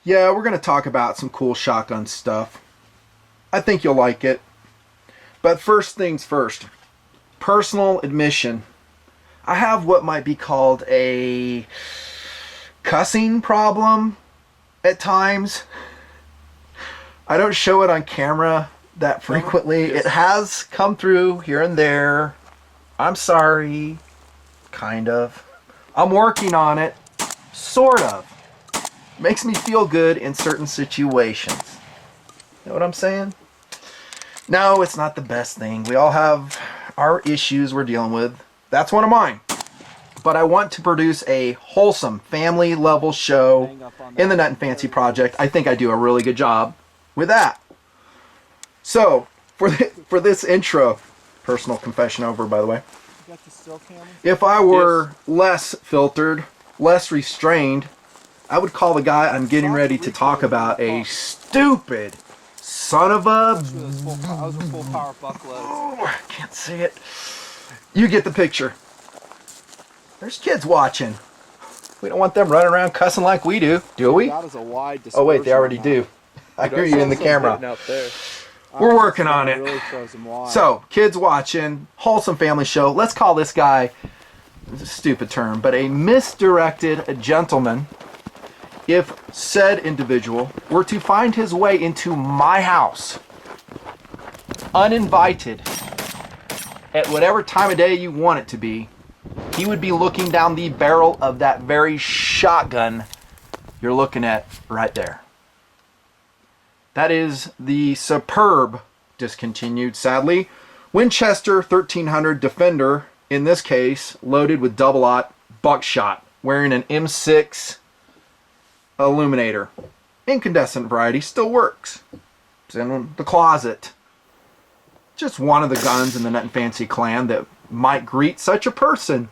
Yeah, we're going to talk about some cool shotgun stuff. I think you'll like it. But first things first, personal admission. I have what might be called a cussing problem at times. I don't show it on camera that frequently. It has come through here and there. I'm sorry. Kind of. I'm working on it. Sort of. Makes me feel good in certain situations. Know what I'm saying? No, it's not the best thing. We all have our issues we're dealing with. That's one of mine. But I want to produce a wholesome, family-level show in the Nutnfancy project. I think I do a really good job with that. So, for this intro, personal confession over, by the way. If I were less filtered, less restrained, I would call the guy I'm getting ready to talk about a stupid son of a... full power buckloads. Oh, I can't see it. You get the picture. There's kids watching. We don't want them running around cussing like we do we? Oh wait, they already do. I hear you in the camera. We're working on it. So, kids watching, wholesome family show. Let's call this guy, it's a stupid term, but a misdirected gentleman. If said individual were to find his way into my house, uninvited, at whatever time of day you want it to be, he would be looking down the barrel of that very shotgun you're looking at right there. That is the superb, discontinued sadly, Winchester 1300 Defender, in this case loaded with double-aught buckshot, wearing an M6 illuminator. Incandescent variety, still works. It's in the closet. Just one of the guns in the Nutnfancy clan that might greet such a person.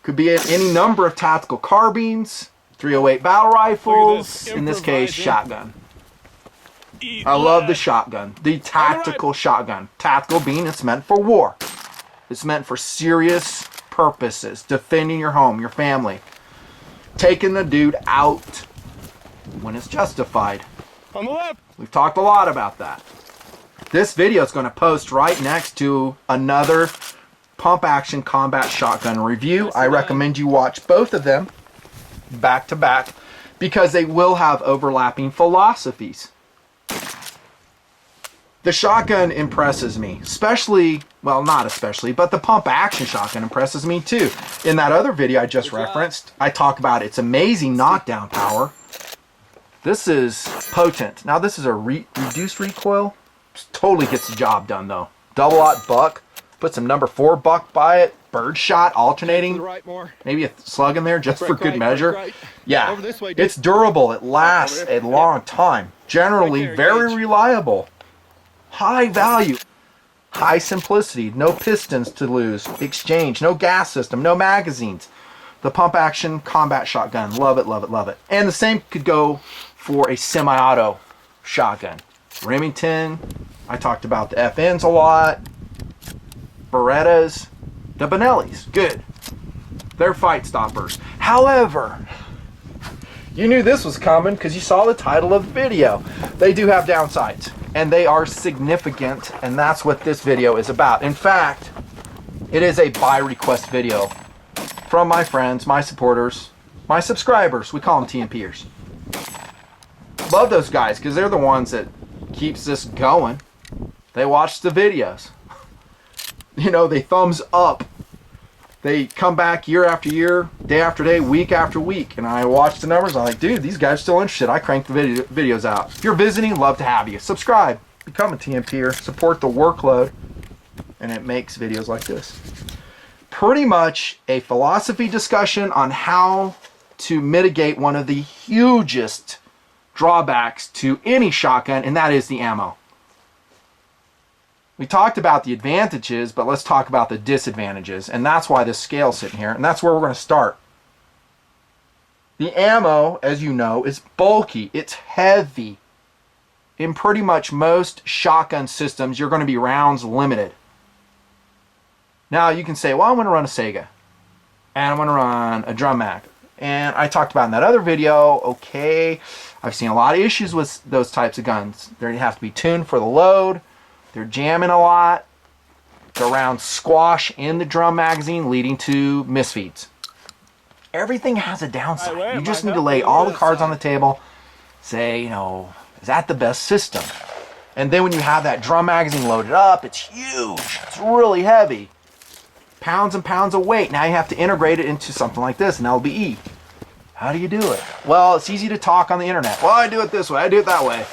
Could be any number of tactical carbines, 308 battle rifles, in this case, shotgun. I love the shotgun, the tactical shotgun. Tactical being it's meant for war. It's meant for serious purposes, defending your home, your family. Taking the dude out when it's justified. On the left. We've talked a lot about that. This video is going to post right next to another pump action combat shotgun review. I recommend you watch both of them back to back because they will have overlapping philosophies. The shotgun impresses me, especially, well, not especially, but the pump action shotgun impresses me too. In that other video I just referenced, I talk about its amazing knockdown power. This is potent. Now this is a reduced recoil. Totally gets the job done though. Double-aught buck. Put some number 4 buck by it. Birdshot alternating. Maybe a slug in there just for good measure. Yeah, it's durable. It lasts a long time. Generally very reliable. High value. High simplicity. No pistons to lose. Exchange. No gas system. No magazines. The pump action combat shotgun. Love it, love it, love it. And the same could go for a semi-auto shotgun. Remington. I talked about the FNs a lot. Berettas. The Benellis. Good. They're fight stoppers. However, you knew this was coming because you saw the title of the video. They do have downsides. And they are significant. And that's what this video is about. In fact, it is a by request video from my friends, my supporters, my subscribers. We call them TMPers. Love those guys because they're the ones that keeps this going. They watch the videos. You know, they thumbs up. They come back year after year, day after day, week after week. And I watch the numbers. I'm like, dude, these guys are still interested. I crank the videos out. If you're visiting, love to have you. Subscribe. Become a TMPer. Support the workload. And it makes videos like this. Pretty much a philosophy discussion on how to mitigate one of the hugest drawbacks to any shotgun, and that is the ammo. We talked about the advantages, but let's talk about the disadvantages, and that's why this scale's sitting here, and that's where we're going to start. The ammo, as you know, is bulky. It's heavy. In pretty much most shotgun systems, you're going to be rounds limited. Now, you can say, well, I'm going to run a Sega, and I'm going to run a drum mag, And I talked about in that other video, okay, I've seen a lot of issues with those types of guns. They have to be tuned for the load. They're jamming a lot. The rounds squash in the drum magazine, leading to misfeeds. Everything has a downside. You just need to lay all the cards on the table. Say, you know, is that the best system? And then when you have that drum magazine loaded up, it's huge. It's really heavy. Pounds and pounds of weight. Now you have to integrate it into something like this, an LBE. How do you do it? Well, it's easy to talk on the internet. Well, I do it this way, I do it that way.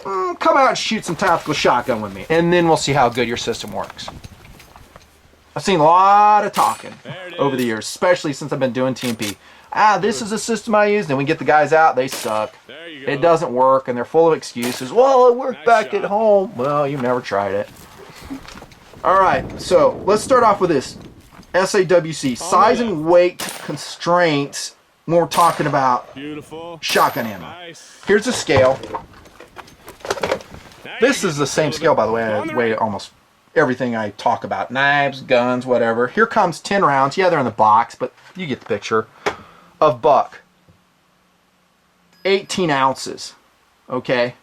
Come out and shoot some tactical shotgun with me, and then we'll see how good your system works. I've seen a lot of talking over the years, especially since I've been doing TMP. This is a system I use, and we get the guys out, they suck. It doesn't work, and they're full of excuses. Well, it worked back at home. Well, you've never tried it. All right, so let's start off with this. SAWC, size and weight constraints when we're talking about shotgun ammo. Here's a scale. This is the same scale, by the way. I weigh almost everything I talk about. Knives, guns, whatever. Here comes 10 rounds. Yeah, they're in the box, but you get the picture. Of buck. 18 ounces. Okay.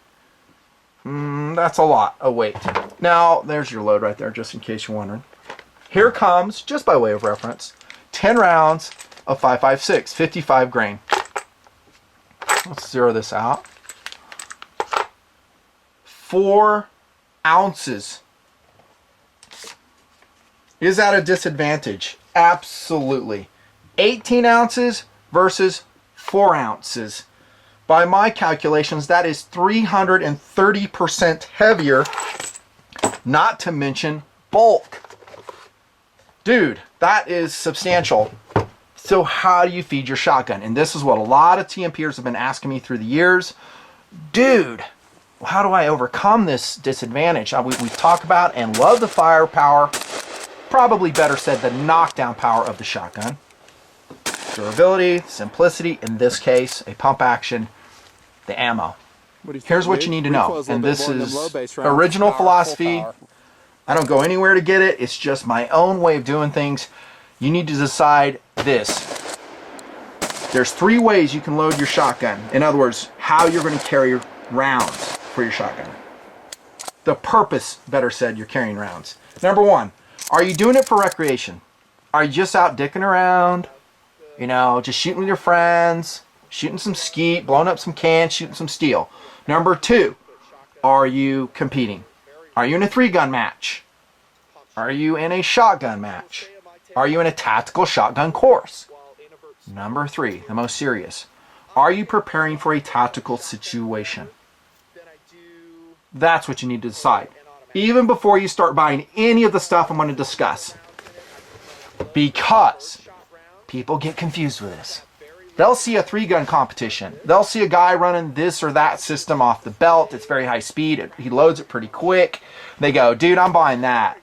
That's a lot of weight. Now, there's your load right there, just in case you're wondering. Here comes, just by way of reference, 10 rounds of 5.56, 55 grain. Let's zero this out. 4 ounces. Is that a disadvantage? Absolutely. 18 ounces versus 4 ounces. By my calculations, that is 330% heavier, not to mention bulk. Dude, that is substantial. So how do you feed your shotgun? And this is what a lot of TMPers have been asking me through the years. Dude, how do I overcome this disadvantage? We talk about and love the firepower, probably better said the knockdown power of the shotgun. Durability, simplicity, in this case, a pump action, the ammo. Here's what you need to know, and this is original philosophy. I don't go anywhere to get it. It's just my own way of doing things. You need to decide this. There's 3 ways you can load your shotgun. In other words, how you're going to carry rounds for your shotgun. The purpose, better said, you're carrying rounds. Number 1, are you doing it for recreation? Are you just out dicking around? You know, just shooting with your friends, shooting some skeet, blowing up some cans, shooting some steel. Number 2, are you competing? Are you in a 3-gun match? Are you in a shotgun match? Are you in a tactical shotgun course? Number 3, the most serious. Are you preparing for a tactical situation? That's what you need to decide. Even before you start buying any of the stuff I'm going to discuss. Because people get confused with this. They'll see a 3-gun competition. They'll see a guy running this or that system off the belt. It's very high speed. He loads it pretty quick. They go, dude, I'm buying that.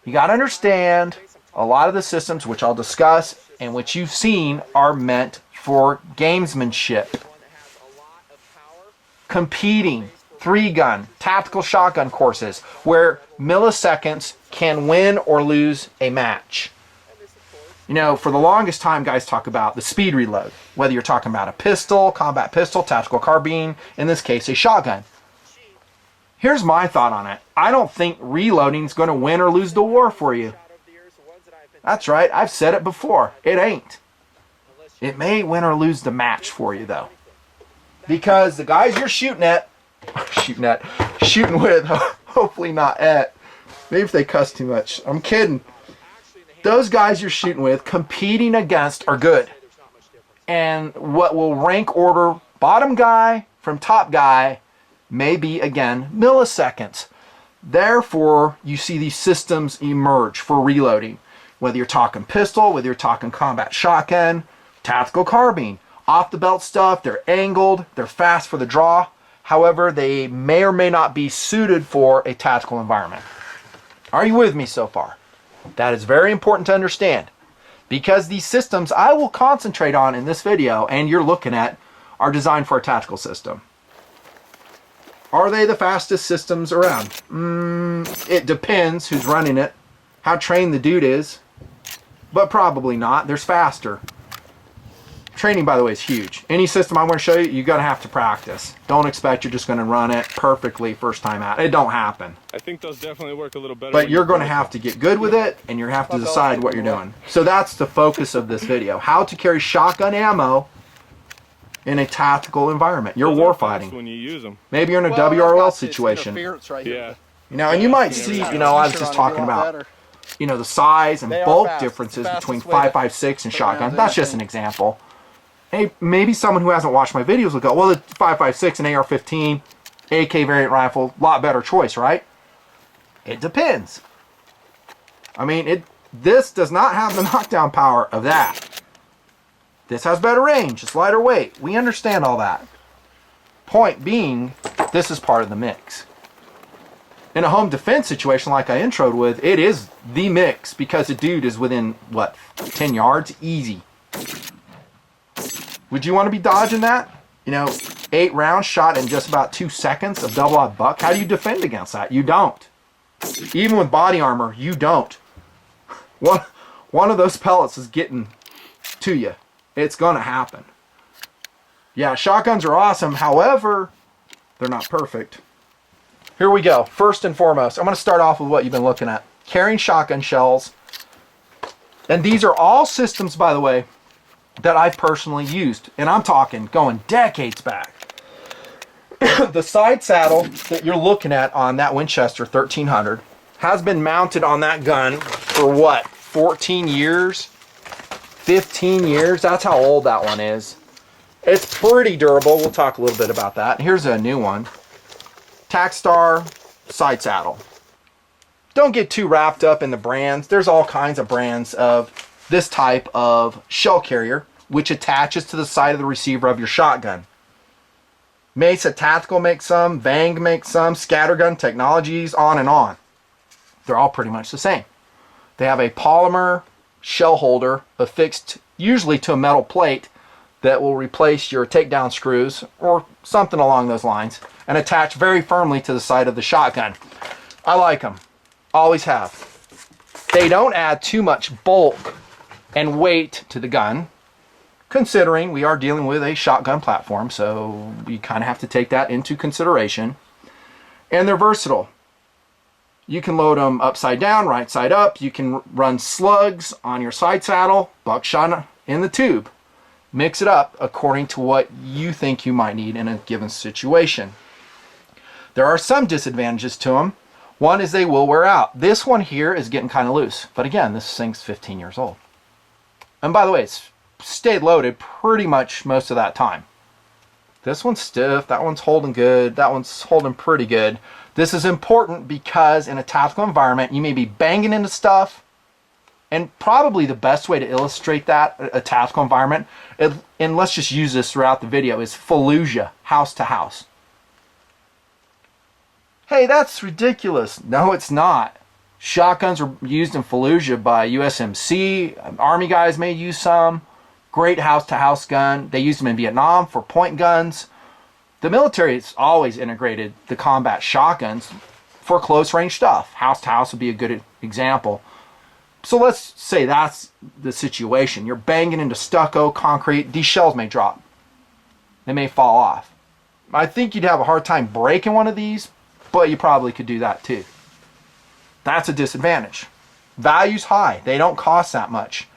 You got to understand, a lot of the systems, which I'll discuss, and which you've seen, are meant for gamesmanship. Competing, 3-gun, tactical shotgun courses, where milliseconds can win or lose a match. You know, for the longest time, guys talk about the speed reload. Whether you're talking about a pistol, combat pistol, tactical carbine, in this case, a shotgun. Here's my thought on it. I don't think reloading is going to win or lose the war for you. That's right, I've said it before. It ain't. It may win or lose the match for you, though. Because the guys you're shooting with, hopefully not at. Maybe if they cuss too much. I'm kidding. Those guys you're shooting with, competing against, are good. And what will rank order bottom guy from top guy may be, again, milliseconds. Therefore, you see these systems emerge for reloading. Whether you're talking pistol, whether you're talking combat shotgun, tactical carbine. Off the belt stuff, they're angled, they're fast for the draw. However, they may or may not be suited for a tactical environment. Are you with me so far? That is very important to understand, because these systems I will concentrate on in this video and you're looking at are designed for a tactical system. Are they the fastest systems around? It depends who's running it, how trained the dude is, but probably not. There's faster. Training, by the way, is huge. Any system I'm going to show you, you're going to have to practice. Don't expect you're just going to run it perfectly first time out. It don't happen. I think those definitely work a little better. But you're going to have to get good with it, and you have to decide what you're doing. So that's the focus of this video. How to carry shotgun ammo in a tactical environment. You're warfighting. When you use them. Maybe you're in a WRL situation. Right yeah. You know, and you might see, you know, I was just talking about, you know, the size and bulk differences between 5.56 and shotgun. That's just an example. Hey, maybe someone who hasn't watched my videos will go, well, the 5.56 and AR-15, AK variant rifle, lot better choice, right? It depends. I mean, this does not have the knockdown power of that. This has better range. It's lighter weight. We understand all that. Point being, this is part of the mix. In a home defense situation like I introed with, it is the mix because the dude is within, what, 10 yards? Easy. Would you want to be dodging that? You know, 8 rounds shot in just about 2 seconds of double-aught buck? How do you defend against that? You don't. Even with body armor, you don't. One of those pellets is getting to you. It's going to happen. Yeah, shotguns are awesome. However, they're not perfect. Here we go. First and foremost, I'm going to start off with what you've been looking at. Carrying shotgun shells. And these are all systems, by the way, that I've personally used. And I'm talking going decades back. The side saddle that you're looking at on that Winchester 1300 has been mounted on that gun for what? 14 years? 15 years? That's how old that one is. It's pretty durable. We'll talk a little bit about that. Here's a new one. Tacstar side saddle. Don't get too wrapped up in the brands. There's all kinds of brands of this type of shell carrier, which attaches to the side of the receiver of your shotgun. Mesa Tactical makes some, Vang makes some, Scattergun Technologies, on and on. They're all pretty much the same. They have a polymer shell holder affixed usually to a metal plate that will replace your takedown screws or something along those lines and attach very firmly to the side of the shotgun. I like them. Always have. They don't add too much bulk and weight to the gun, considering we are dealing with a shotgun platform, so you kind of have to take that into consideration. And they're versatile. You can load them upside down, right side up. You can run slugs on your side saddle, buckshot in the tube. Mix it up according to what you think you might need in a given situation. There are some disadvantages to them. One is they will wear out. This one here is getting kind of loose. But again, this thing's 15 years old. And by the way, it's stayed loaded pretty much most of that time. This one's stiff. That one's holding good. That one's holding pretty good. This is important because in a tactical environment, you may be banging into stuff. And probably the best way to illustrate that, a tactical environment, and let's just use this throughout the video, is Fallujah, house to house. Hey, that's ridiculous. No, it's not. Shotguns are used in Fallujah by USMC. Army guys may use some. Great house-to-house gun. They used them in Vietnam for point guns. The military has always integrated the combat shotguns for close-range stuff. House-to-house would be a good example. So let's say that's the situation. You're banging into stucco, concrete. These shells may drop. They may fall off. I think you'd have a hard time breaking one of these, but you probably could do that too. That's a disadvantage. Value's high. They don't cost that much.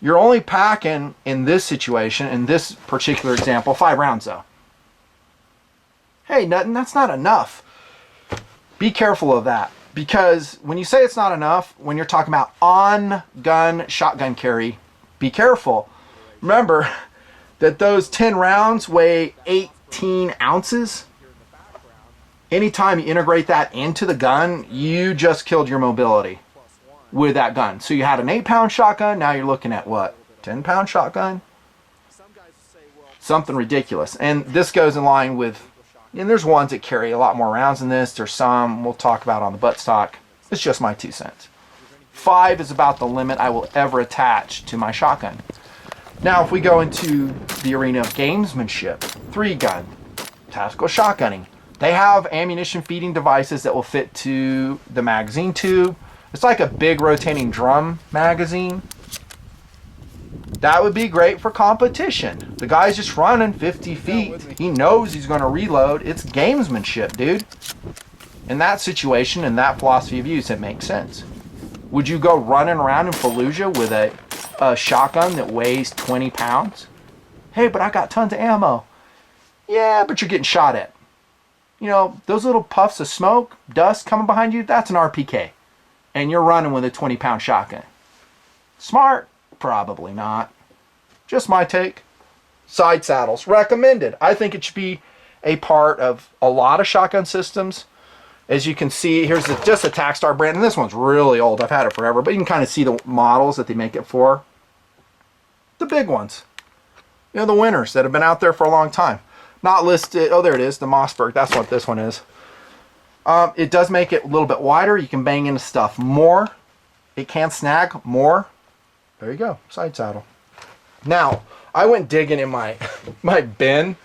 You're only packing, in this situation, in this particular example, 5 rounds though. Hey, Nutton, that's not enough. Be careful of that. Because when you say it's not enough, when you're talking about on-gun shotgun carry, be careful. Remember that those 10 rounds weigh 18 ounces. Anytime you integrate that into the gun, you just killed your mobility with that gun. So you had an 8-pound shotgun, now you're looking at what? 10-pound shotgun? Something ridiculous. And this goes in line with, and there's ones that carry a lot more rounds than this. There's some we'll talk about on the buttstock. It's just my 2 cents. 5 is about the limit I will ever attach to my shotgun. Now, if we go into the arena of gamesmanship, 3-gun, tactical shotgunning, they have ammunition feeding devices that will fit to the magazine tube. It's like a big rotating drum magazine. That would be great for competition. The guy's just running 50 feet. He knows he's going to reload. It's gamesmanship, dude. In that situation, in that philosophy of use, it makes sense. Would you go running around in Fallujah with a shotgun that weighs 20 pounds? Hey, but I got tons of ammo. Yeah, but you're getting shot at. You know, those little puffs of smoke, dust coming behind you, that's an RPK. And you're running with a 20-pound shotgun. Smart? Probably not. Just my take. Side saddles, recommended. I think it should be a part of a lot of shotgun systems. As you can see, here's just a Tacstar brand, and this one's really old. I've had it forever, but you can kind of see the models that they make it for. The big ones. You know, the winners that have been out there for a long time. Not listed. Oh, there it is, the Mossberg. That's what this one is. It does make it a little bit wider. You can bang into stuff more. It can snag more. There you go, side saddle. Now, I went digging in my bin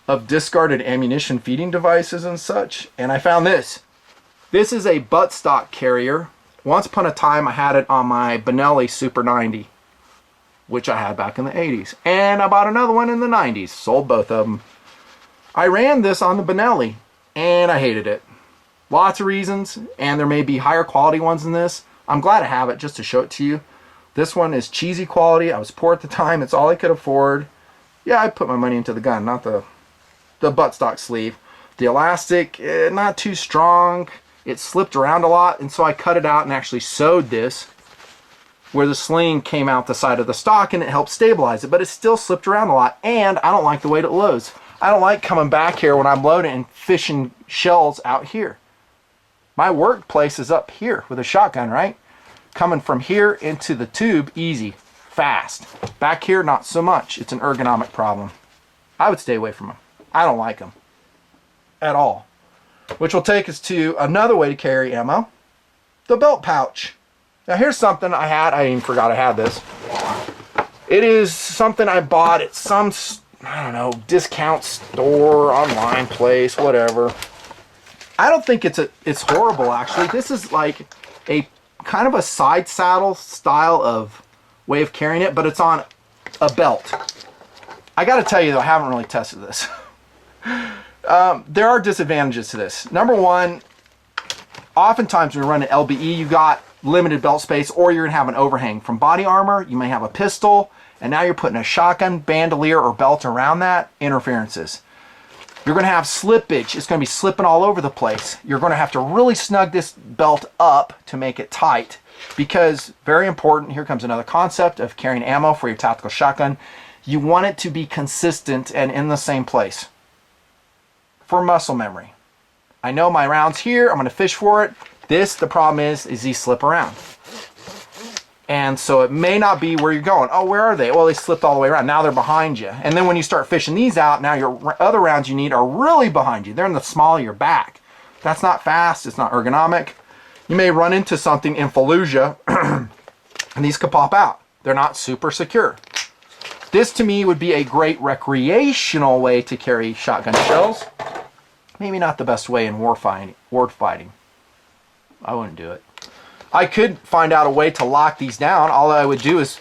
of discarded ammunition feeding devices and such, and I found this. This is a buttstock carrier. Once upon a time, I had it on my Benelli Super 90, which I had back in the 80s. And I bought another one in the 90s. Sold both of them. I ran this on the Benelli, and I hated it. Lots of reasons, and there may be higher quality ones than this. I'm glad I have it just to show it to you. This one is cheesy quality. I was poor at the time. It's all I could afford. Yeah, I put my money into the gun, not the buttstock sleeve. The elastic, not too strong. It slipped around a lot, and so I cut it out and actually sewed this where the sling came out the side of the stock, and it helped stabilize it, but it still slipped around a lot, and I don't like the way it loads. I don't like coming back here when I'm loading and fishing shells out here. My workplace is up here with a shotgun, right? Coming from here into the tube, easy, fast. Back here, not so much. It's an ergonomic problem. I would stay away from them. I don't like them at all. Which will take us to another way to carry ammo, the belt pouch. Now here's something I had. I even forgot I had this. It is something I bought at some, I don't know, discount store, online place, whatever. I don't think it's horrible, actually. This is like a kind of a side saddle style of way of carrying it, but it's on a belt. I got to tell you, though, I haven't really tested this. There are disadvantages to this. Number one, oftentimes when you're running LBE, you got limited belt space, or you're going to have an overhang from body armor. You may have a pistol, and now you're putting a shotgun, bandolier, or belt around that. Interferences. You're going to have slippage. It's going to be slipping all over the place. You're going to have to really snug this belt up to make it tight, because, very important, here comes another concept of carrying ammo for your tactical shotgun. You want it to be consistent and in the same place for muscle memory. I know my round's here. I'm going to fish for it. The problem is these slip around. And so it may not be where you're going. Oh, where are they? Well, they slipped all the way around. Now they're behind you. And then when you start fishing these out, now your other rounds you need are really behind you. They're in the small of your back. That's not fast. It's not ergonomic. You may run into something in Fallujah and these could pop out. They're not super secure. This to me would be a great recreational way to carry shotgun shells. Maybe not the best way in war fighting. I wouldn't do it. I could find out a way to lock these down. All I would do is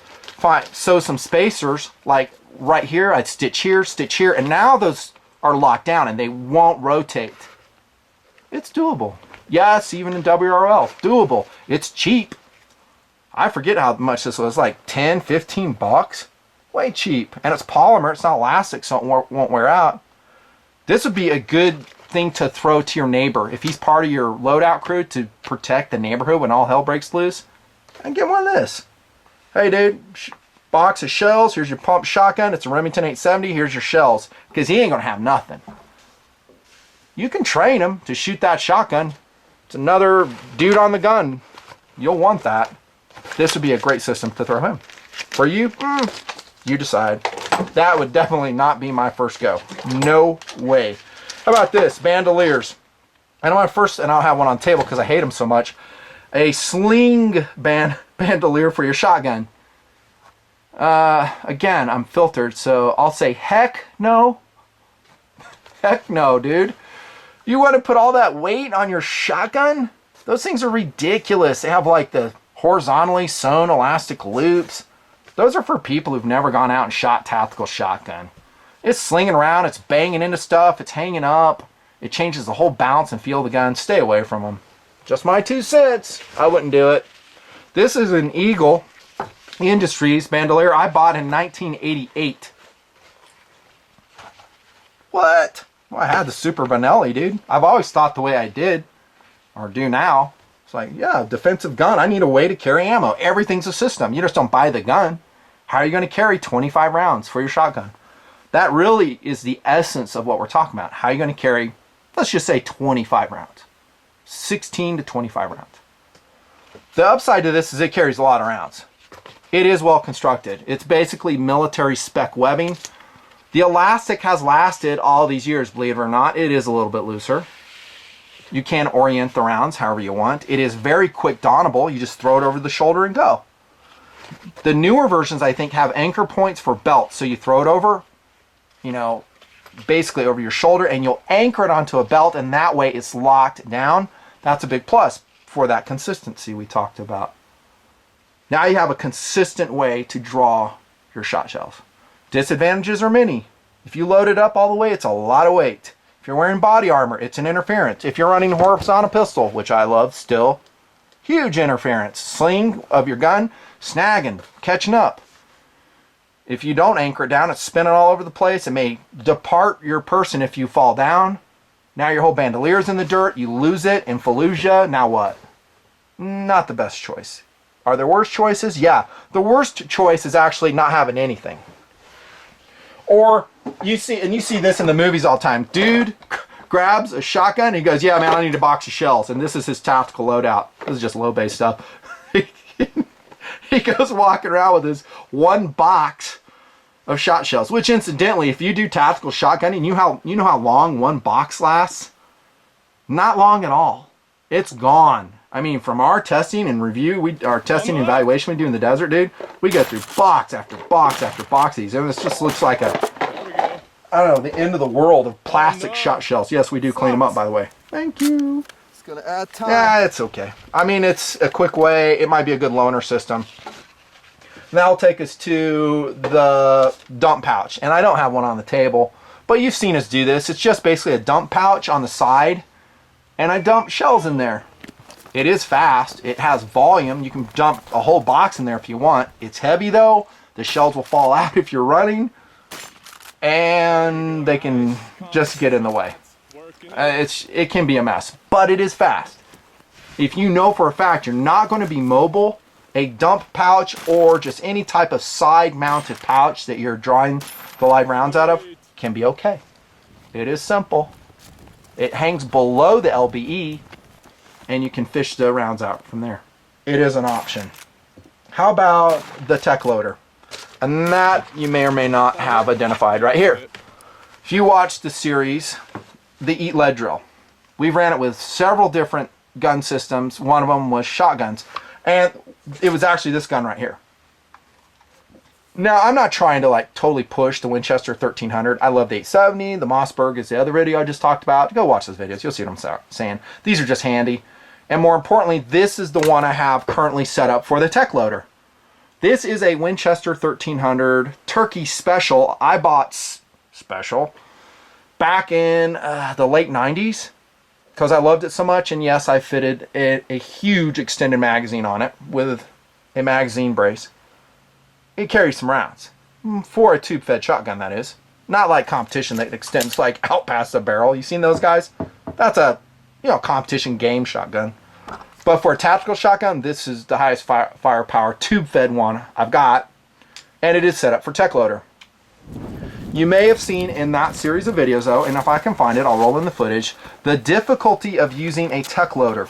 sew some spacers, like right here. I'd stitch here, and now those are locked down and they won't rotate. It's doable. Yes, even in WRL, doable. It's cheap. I forget how much this was, like 10, 15 bucks. Way cheap. And it's polymer, it's not elastic, so it won't wear out. This would be a good thing to throw to your neighbor. If he's part of your loadout crew to protect the neighborhood when all hell breaks loose, and get one of this. Hey dude, box of shells, here's your pump shotgun, it's a Remington 870, here's your shells. Because he ain't gonna have nothing. You can train him to shoot that shotgun. It's another dude on the gun. You'll want that. This would be a great system to throw him. For you, you decide. That would definitely not be my first go. No way. How about this? Bandoliers. I know my first, and I'll have one on the table because I hate them so much. A sling bandolier for your shotgun. Again, I'm filtered, so I'll say heck no. Heck no, dude. You want to put all that weight on your shotgun? Those things are ridiculous. They have like the horizontally sewn elastic loops. Those are for people who've never gone out and shot tactical shotgun. It's slinging around, it's banging into stuff, it's hanging up. It changes the whole bounce and feel of the gun. Stay away from them. Just my 2 cents. I wouldn't do it. This is an Eagle Industries bandolier I bought in 1988. What? Well, I had the Super Benelli, dude. I've always thought the way I did, or do now. It's like, yeah, defensive gun. I need a way to carry ammo. Everything's a system. You just don't buy the gun. How are you going to carry 25 rounds for your shotgun? That really is the essence of what we're talking about. How are you going to carry, let's just say 25 rounds. 16 to 25 rounds. The upside to this is it carries a lot of rounds. It is well constructed. It's basically military spec webbing. The elastic has lasted all these years, believe it or not. It is a little bit looser. You can orient the rounds however you want. It is very quick donnable. You just throw it over the shoulder and go. The newer versions, I think, have anchor points for belts. So you throw it over, you know, basically over your shoulder, and you'll anchor it onto a belt, and that way it's locked down. That's a big plus for that consistency we talked about. Now you have a consistent way to draw your shot shells. Disadvantages are many. If you load it up all the way, it's a lot of weight. If you're wearing body armor, it's an interference. If you're running horizontal pistol, which I love still, huge interference. Sling of your gun, snagging, catching up. If you don't anchor it down, it's spinning all over the place. It may depart your person if you fall down. Now your whole bandolier's in the dirt. You lose it in Fallujah. Now what? Not the best choice. Are there worse choices? Yeah. The worst choice is actually not having anything. Or you see this in the movies all the time. Dude grabs a shotgun and he goes, yeah, man, I need a box of shells. And this is his tactical loadout. This is just low base stuff. He goes walking around with his 1 box of shot shells, which incidentally, if you do tactical shotgunning, you know how long 1 box lasts? Not long at all. It's gone. I mean, from our testing and review, our testing and evaluation we do in the desert, dude, we go through box after box after box of these. And this just looks like I don't know, the end of the world of plastic shot shells. Yes, we do clean them up, by the way. Thank you. It's going to add time. Yeah, it's okay. I mean, it's a quick way. It might be a good loaner system. That'll take us to the dump pouch. And I don't have one on the table, but you've seen us do this. It's just basically a dump pouch on the side, and I dump shells in there. It is fast. It has volume. You can dump a whole box in there if you want. It's heavy though. The shells will fall out if you're running, and they can just get in the way. It can be a mess, but it is fast. If you know for a fact you're not going to be mobile, a dump pouch or just any type of side-mounted pouch that you're drawing the live rounds out of can be okay. It is simple. It hangs below the LBE, and you can fish the rounds out from there. It is an option. How about the tech loader? And that you may or may not have identified right here. If you watch the series, the Eat Lead Drill, we've ran it with several different gun systems. One of them was shotguns, and it was actually this gun right here. Now, I'm not trying to like totally push the Winchester 1300. I love the 870. The Mossberg is the other video I just talked about. Go watch those videos. You'll see what I'm saying. These are just handy. And more importantly, this is the one I have currently set up for the tech loader. This is a Winchester 1300 Turkey Special. I bought Special back in the late 90s because I loved it so much. And yes, I fitted a huge extended magazine on it with a magazine brace. It carries some rounds for a tube-fed shotgun, that is. Not like competition that extends like out past the barrel. You seen those guys? That's a competition game shotgun. But for a tactical shotgun, this is the highest firepower tube-fed one I've got, and it is set up for tech loader. You may have seen in that series of videos, though, and if I can find it, I'll roll in the footage, the difficulty of using a tech loader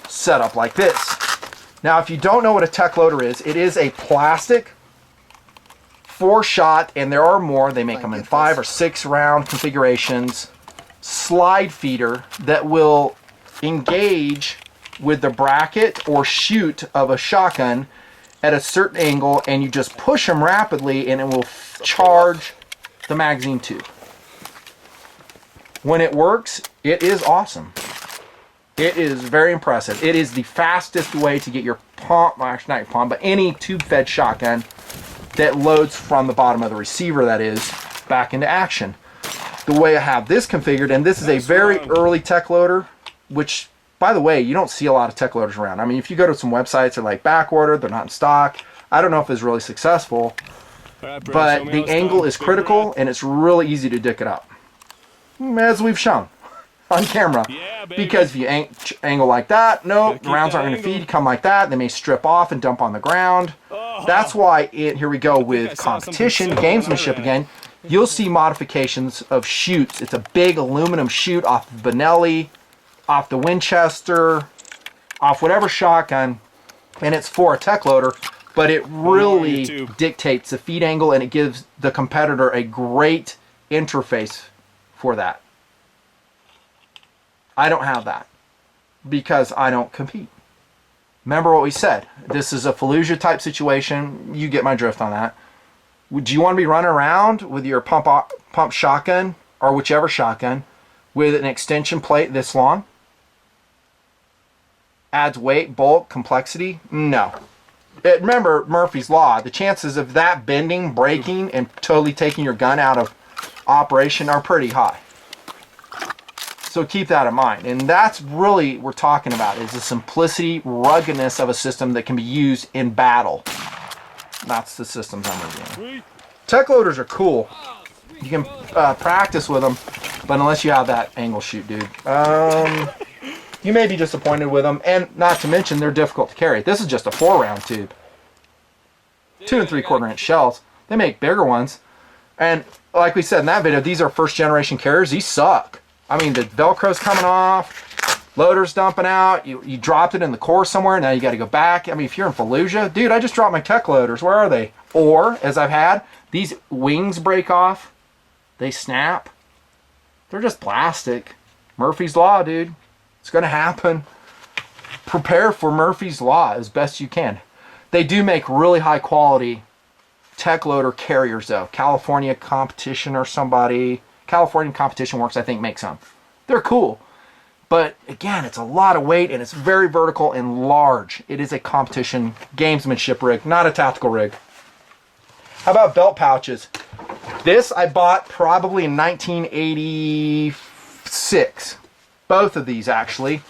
set up like this. Now, if you don't know what a tech loader is, it is a plastic 4-shot, and there are more. They make them in 5 or 6 round configurations. Slide feeder that will engage with the bracket or chute of a shotgun at a certain angle, and you just push them rapidly and it will charge the magazine tube. When it works, it is awesome. It is very impressive. It is the fastest way to get your pump, well, actually not your pump, but any tube-fed shotgun that loads from the bottom of the receiver, that is, back into action. The way I have this configured, and this is a very early tech loader, which, by the way, you don't see a lot of tech loaders around. I mean, if you go to some websites, they're like back ordered, they're not in stock. I don't know if it's really successful, but the angle is critical, and it's really easy to dick it up, as we've shown on camera. Yeah, because if you angle like that, nope, the rounds aren't going to feed. Come like that, they may strip off and dump on the ground. That's why, here we go with competition, gamesmanship again. You'll see modifications of chutes. It's a big aluminum chute off the Benelli, off the Winchester, off whatever shotgun, and it's for a tech loader, but it really dictates the feed angle, and it gives the competitor a great interface for that. I don't have that because I don't compete. Remember what we said. This is a Fallujah type situation. You get my drift on that. Do you want to be running around with your pump shotgun or whichever shotgun with an extension plate this long? Adds weight, bulk, complexity? No. Remember Murphy's Law. The chances of that bending, breaking, and totally taking your gun out of operation are pretty high. So keep that in mind. And that's really what we're talking about, is the simplicity, ruggedness of a system that can be used in battle. That's the systems I'm reviewing. Tech loaders are cool. You can practice with them, but unless you have that angle shoot, dude, you may be disappointed with them. And not to mention, they're difficult to carry. This is just a 4-round tube. 2 3/4 inch shells. They make bigger ones. And like we said in that video, these are first generation carriers. These suck. I mean, the Velcro's coming off, loader's dumping out, you dropped it in the core somewhere, now you got to go back. I mean, if you're in Fallujah, dude, I just dropped my tech loaders. Where are they? Or, as I've had, these wings break off. They snap. They're just plastic. Murphy's Law, dude. It's going to happen. Prepare for Murphy's Law as best you can. They do make really high quality tech loader carriers, though. California Competition or somebody... California Competition Works, I think, makes them. They're cool. But, again, it's a lot of weight, and it's very vertical and large. It is a competition gamesmanship rig, not a tactical rig. How about belt pouches? This I bought probably in 1986. Both of these, actually.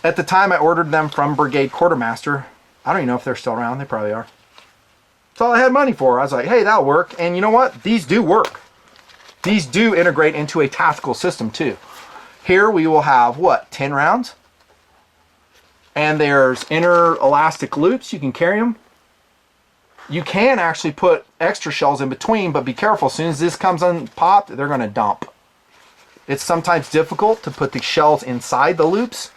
At the time, I ordered them from Brigade Quartermaster. I don't even know if they're still around. They probably are. That's all I had money for. I was like, hey, that'll work. And you know what? These do work. These do integrate into a tactical system too. Here we will have, what, 10 rounds? And there's inner elastic loops. You can carry them. You can actually put extra shells in between, but be careful. As soon as this comes unpopped, they're going to dump. It's sometimes difficult to put the shells inside the loops.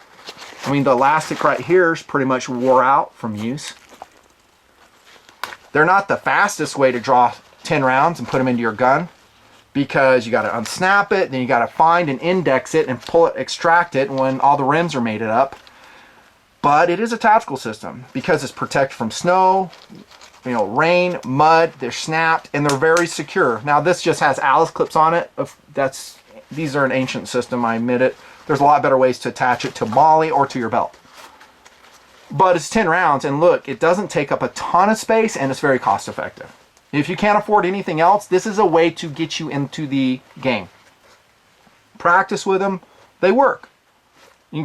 I mean, the elastic right here is pretty much wore out from use. They're not the fastest way to draw 10 rounds and put them into your gun, because you got to unsnap it, then you got to find and index it and pull it, extract it when all the rims are mated up. But it is a tactical system because it's protected from snow, rain, mud. They're snapped and they're very secure. Now this just has Alice clips on it. These are an ancient system, I admit it. There's a lot better ways to attach it to MOLLE or to your belt. But it's 10 rounds, and look, it doesn't take up a ton of space, and it's very cost effective. If you can't afford anything else, this is a way to get you into the game. Practice with them. They work.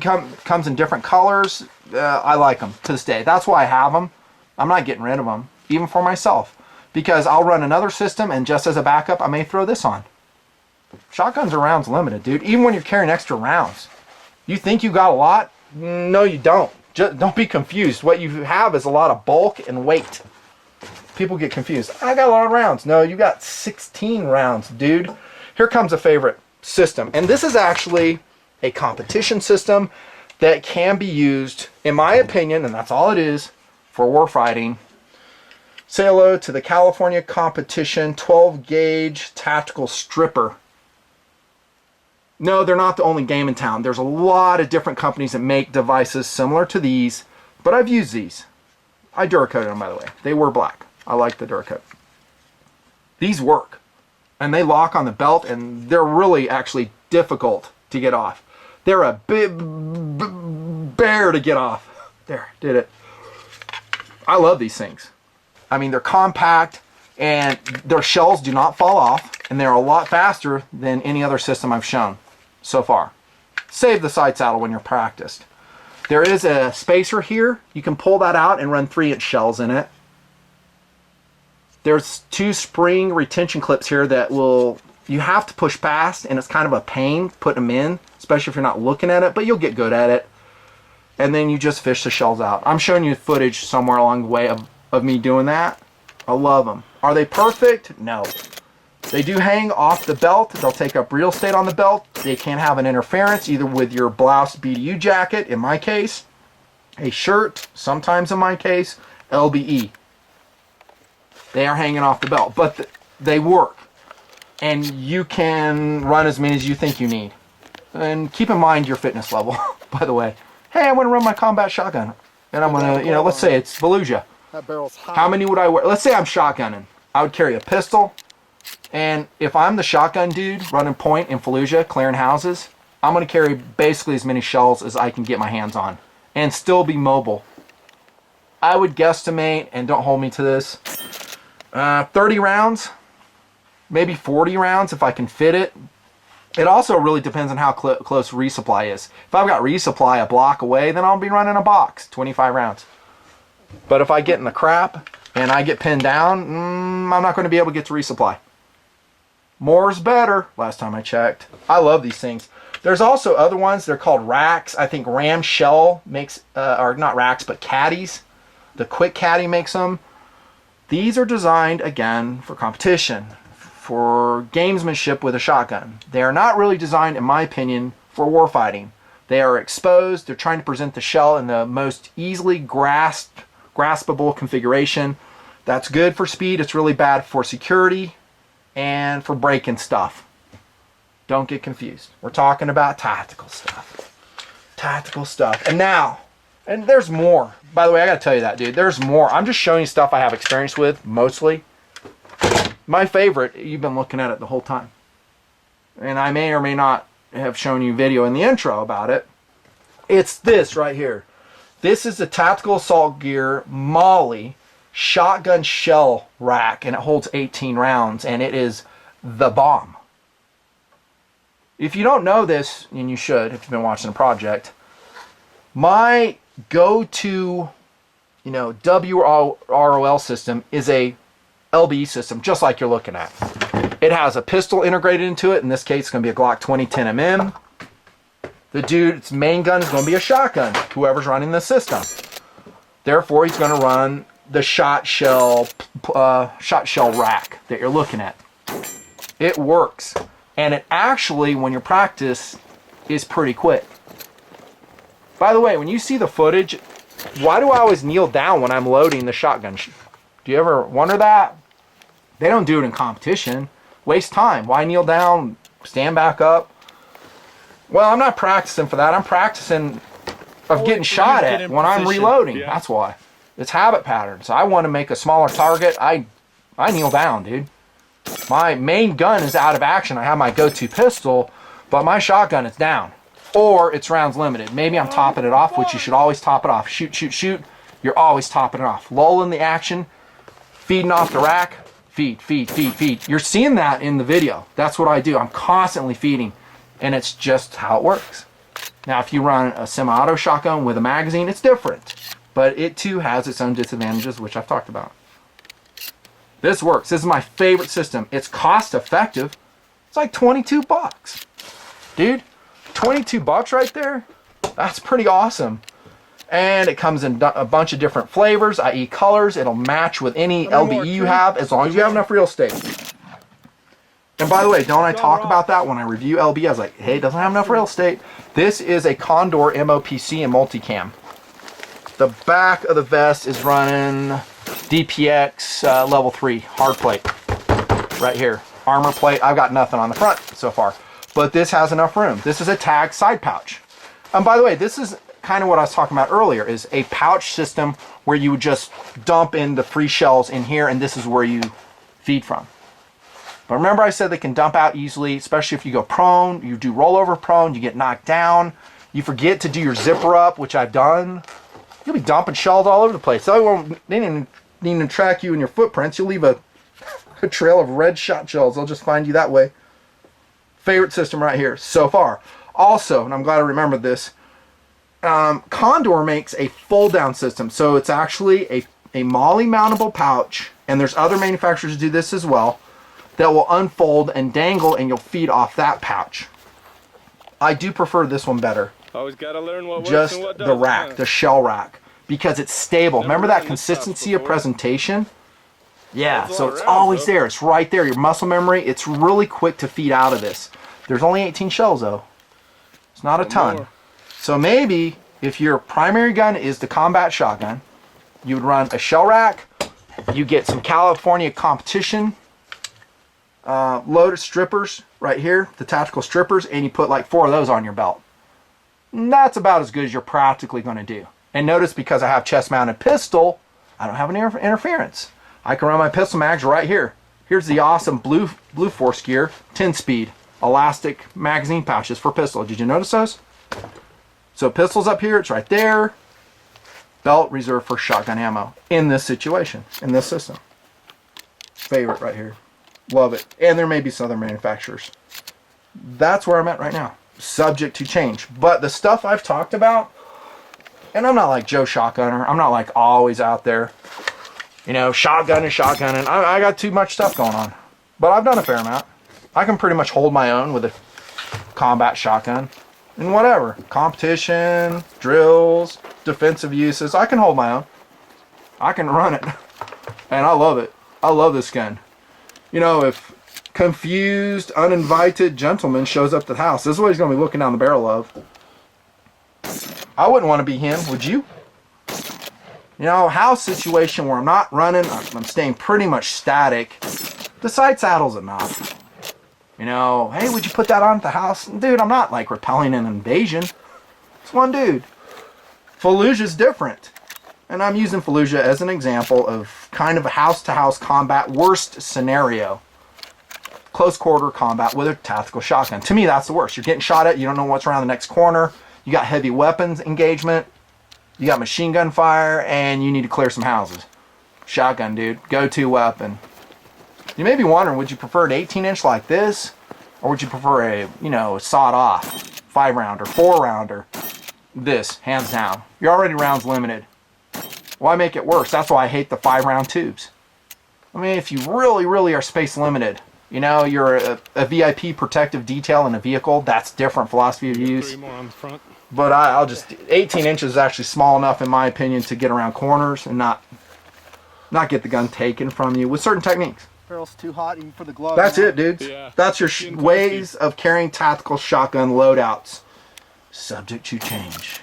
Comes in different colors. I like them to this day. That's why I have them. I'm not getting rid of them, even for myself, because I'll run another system, and just as a backup, I may throw this on. Shotguns are rounds limited, dude. Even when you're carrying extra rounds. You think you got a lot? No, you don't. Just don't be confused. What you have is a lot of bulk and weight. People get confused. I got a lot of rounds. No, you got 16 rounds, dude. Here comes a favorite system. And this is actually a competition system that can be used, in my opinion, and that's all it is, for warfighting. Say hello to the California Competition 12 gauge tactical stripper. No, they're not the only game in town. There's a lot of different companies that make devices similar to these, but I've used these. I Duracoated them, by the way. They were black. I like the Duracoat. These work, and they lock on the belt, and they're really actually difficult to get off. They're a big bear to get off. There, did it. I love these things. I mean, they're compact and their shells do not fall off, and they're a lot faster than any other system I've shown so far. Save the side saddle when you're practiced. There is a spacer here. You can pull that out and run 3-inch shells in it. There's 2 spring retention clips here that you have to push past, and it's kind of a pain putting them in, especially if you're not looking at it, but you'll get good at it. And then you just fish the shells out. I'm showing you footage somewhere along the way of me doing that. I love them. Are they perfect? No. They do hang off the belt. They'll take up real estate on the belt. They can have an interference either with your blouse BDU jacket, in my case, a shirt, sometimes in my case, LBE. They are hanging off the belt, but they work. And you can run as many as you think you need. And keep in mind your fitness level, by the way. Hey, I want to run my combat shotgun. And I'm going to, let's say it's Fallujah. That barrel's hot. How many would I wear? Let's say I'm shotgunning. I would carry a pistol. And if I'm the shotgun dude running point in Fallujah, clearing houses, I'm going to carry basically as many shells as I can get my hands on and still be mobile. I would guesstimate, and don't hold me to this, 30 rounds, maybe 40 rounds if I can fit it. It also really depends on how close resupply is. If I've got resupply a block away, then I'll be running a box, 25 rounds. But if I get in the crap and I get pinned down, I'm not going to be able to get to resupply. More's better, last time I checked. I love these things. There's also other ones. They're called racks. I think Ram Shell makes, or not racks, but caddies. The Quick Caddy makes them. These are designed, again, for competition, for gamesmanship with a shotgun. They are not really designed, in my opinion, for warfighting. They are exposed. They're trying to present the shell in the most easily graspable configuration. That's good for speed. It's really bad for security and for breaking stuff. Don't get confused. We're talking about tactical stuff. Tactical stuff. And now, and there's more. By the way, I gotta tell you that, dude. There's more. I'm just showing you stuff I have experience with, mostly. My favorite, you've been looking at it the whole time. And I may or may not have shown you video in the intro about it. It's this right here. This is the Tactical Assault Gear Molly shotgun shell rack, and it holds 18 rounds, and it is the bomb. If you don't know this, and you should if you've been watching the project, my go-to, WROL system is a LBE system, just like you're looking at. It has a pistol integrated into it. In this case, it's going to be a Glock 20 10mm. The dude's main gun is going to be a shotgun, whoever's running the system. Therefore, he's going to run the shot shell rack that you're looking at. It works. And it actually, when you practice, is pretty quick. By the way, when you see the footage, why do I always kneel down when I'm loading the shotgun? Do you ever wonder that? They don't do it in competition. Waste time. Why kneel down, stand back up? Well, I'm not practicing for that. I'm practicing of getting shot at when I'm reloading. Yeah. That's why. It's habit patterns. I want to make a smaller target. I kneel down, dude. My main gun is out of action. I have my go-to pistol, but my shotgun is down. Or it's rounds limited. Maybe I'm topping it off, which you should always top it off. Shoot, shoot, shoot. You're always topping it off. Lulling the action, feeding off the rack, feed, feed, feed, feed. You're seeing that in the video. That's what I do. I'm constantly feeding, and it's just how it works. Now, if you run a semi-auto shotgun with a magazine, it's different. But it too has its own disadvantages, which I've talked about. This works. This is my favorite system. It's cost effective. It's like 22 bucks. Dude, 22 bucks right there? That's pretty awesome. And it comes in a bunch of different flavors, i.e. colors. It'll match with any LBE you have, as long as you have enough real estate. And by the way, don't I talk about that when I review LBE? I was like, hey, it doesn't have enough real estate. This is a Condor MOPC and multicam. The back of the vest is running DPX level 3 hard plate right here. Armor plate. I've got nothing on the front so far, but this has enough room. This is a tag side pouch. And by the way, this is kind of what I was talking about earlier, is a pouch system where you would just dump in the free shells in here, and this is where you feed from. But remember I said they can dump out easily, especially if you go prone, you do rollover prone, you get knocked down, you forget to do your zipper up, which I've done. You'll be dumping shells all over the place. They won't even need to track you in your footprints. You'll leave a trail of red shot shells. They'll just find you that way. Favorite system right here so far. Also, and I'm glad I remembered this, Condor makes a fold down system. So it's actually a MOLLE mountable pouch, and there's other manufacturers who do this as well, that will unfold and dangle, and you'll feed off that pouch. I do prefer this one better. Always got to learn what works Just and what the doesn't. rack, huh? the shell rack, because it's stable. Never Remember ran that this stuff consistency of before. presentation? Yeah, That's a so lot it's of rounds, always though. there. It's right there. Your muscle memory, it's really quick to feed out of this. There's only 18 shells though. It's not a ton. more. So maybe if your primary gun is the combat shotgun, you would run a shell rack. You get some California competition loaded strippers right here, the tactical strippers, and you put like 4 of those on your belt. And that's about as good as you're practically going to do. And notice, because I have chest mounted pistol, I don't have any interference. I can run my pistol mags right here. Here's the awesome blue Force Gear 10-speed elastic magazine pouches for pistol. Did you notice those? So pistol's up here, it's right there. Belt reserved for shotgun ammo in this situation, in this system. Favorite right here. Love it. And there may be some other manufacturers. That's where I'm at right now. Subject to change. But the stuff I've talked about, and I'm not like Joe Shotgunner. I'm not like always out there, you know, shotgunning. I got too much stuff going on. But I've done a fair amount. I can pretty much hold my own with a combat shotgun. And whatever. Competition, drills, defensive uses. I can hold my own. I can run it. And I love it. I love this gun. You know, if confused, uninvited gentleman shows up to the house, this is what he's going to be looking down the barrel of. I wouldn't want to be him, would you? You know, house situation where I'm not running, I'm staying pretty much static. The side saddle's enough. You know, hey, would you put that on at the house? Dude, I'm not like repelling an invasion. It's one dude. Fallujah's different. And I'm using Fallujah as an example of kind of a house-to-house combat worst scenario. Close quarter combat with a tactical shotgun. To me, that's the worst. You're getting shot at, you don't know what's around the next corner. You got heavy weapons engagement. You got machine gun fire, and you need to clear some houses. Shotgun, dude. Go-to weapon. You may be wondering, would you prefer an 18-inch like this? Or would you prefer a, you know, sawed-off 5-rounder, 4-rounder? This, hands down. You're already rounds limited. Why make it worse? That's why I hate the 5-round tubes. I mean, if you really, really are space limited, you know, you're a VIP protective detail in a vehicle, that's different philosophy of use. 3 more on the front. But I'll just, 18 inches is actually small enough, in my opinion, to get around corners and not get the gun taken from you with certain techniques. Barrel's too hot even for the glove. That's man. it, dudes. Yeah. That's your Getting ways toasty. of carrying tactical shotgun loadouts. Subject to change.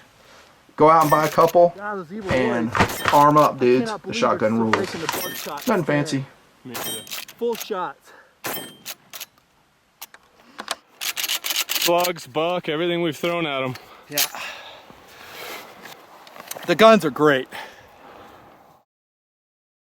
Go out and buy a couple God, those evil and boys. arm up, I dudes. cannot The believe shotgun they're rules. still taking the bug shots Nothing out there. fancy. Me too. Full shots. Slugs, buck, everything we've thrown at them. Yeah. The guns are great.